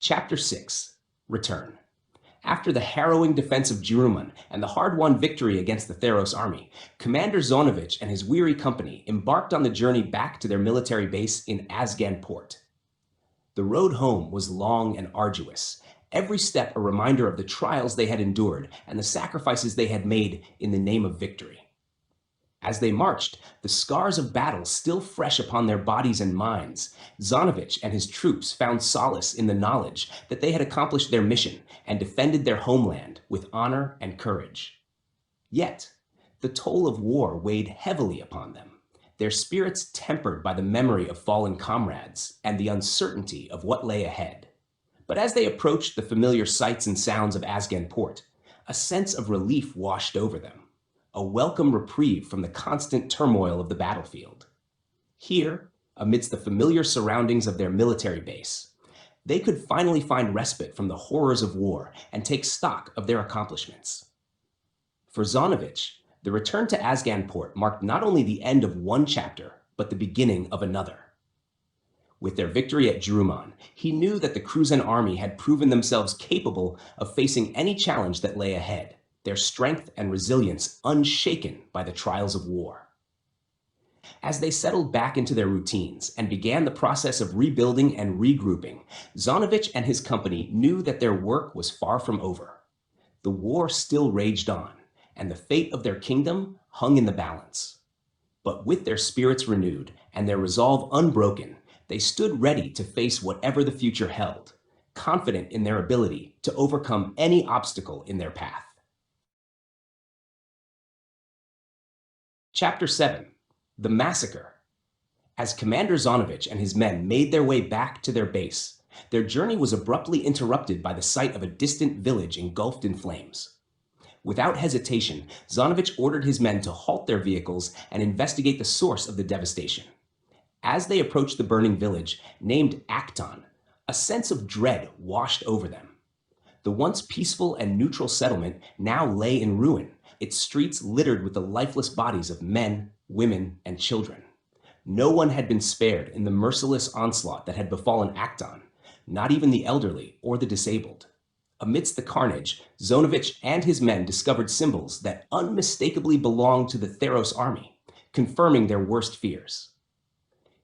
Chapter 6. Return. After the harrowing defense of Juruman and the hard-won victory against the Theros army, Commander Zonovich and his weary company embarked on the journey back to their military base in Azgan Port. The road home was long and arduous, every step a reminder of the trials they had endured and the sacrifices they had made in the name of victory. As they marched, the scars of battle still fresh upon their bodies and minds, Zonovich and his troops found solace in the knowledge that they had accomplished their mission and defended their homeland with honor and courage. Yet, the toll of war weighed heavily upon them, their spirits tempered by the memory of fallen comrades and the uncertainty of what lay ahead. But as they approached the familiar sights and sounds of Azgan Port, a sense of relief washed over them. A welcome reprieve from the constant turmoil of the battlefield. Here, amidst the familiar surroundings of their military base, they could finally find respite from the horrors of war and take stock of their accomplishments. For Zonovich, the return to Azgan Port marked not only the end of one chapter, but the beginning of another. With their victory at Juruman, he knew that the Kruzan army had proven themselves capable of facing any challenge that lay ahead, their strength and resilience unshaken by the trials of war. As they settled back into their routines and began the process of rebuilding and regrouping, Zonovich and his company knew that their work was far from over. The war still raged on, and the fate of their kingdom hung in the balance. But with their spirits renewed and their resolve unbroken, they stood ready to face whatever the future held, confident in their ability to overcome any obstacle in their path. Chapter 7. The Massacre. As Commander Zonovich and his men made their way back to their base, their journey was abruptly interrupted by the sight of a distant village engulfed in flames. Without hesitation, Zonovich ordered his men to halt their vehicles and investigate the source of the devastation. As they approached the burning village, named Acton, a sense of dread washed over them. The once peaceful and neutral settlement now lay in ruin, its streets littered with the lifeless bodies of men, women, and children. No one had been spared in the merciless onslaught that had befallen Acton, not even the elderly or the disabled. Amidst the carnage, Zonovich and his men discovered symbols that unmistakably belonged to the Theros army, confirming their worst fears.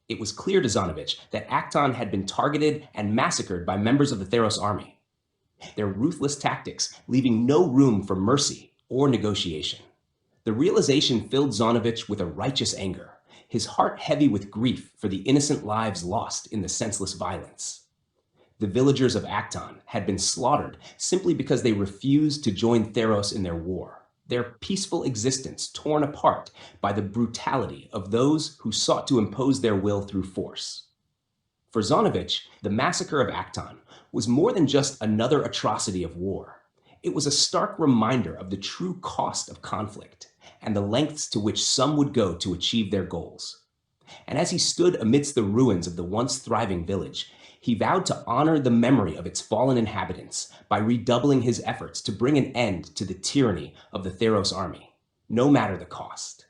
It was clear to Zonovich that Acton had been targeted and massacred by members of the Theros army, their ruthless tactics leaving no room for mercy or negotiation. The realization filled Zonovich with a righteous anger, his heart heavy with grief for the innocent lives lost in the senseless violence. The villagers of Acton had been slaughtered simply because they refused to join Theros in their war, their peaceful existence torn apart by the brutality of those who sought to impose their will through force. For Zonovich, the massacre of Acton was more than just another atrocity of war. It was a stark reminder of the true cost of conflict and the lengths to which some would go to achieve their goals. And as he stood amidst the ruins of the once thriving village, he vowed to honor the memory of its fallen inhabitants by redoubling his efforts to bring an end to the tyranny of the Theros army, no matter the cost.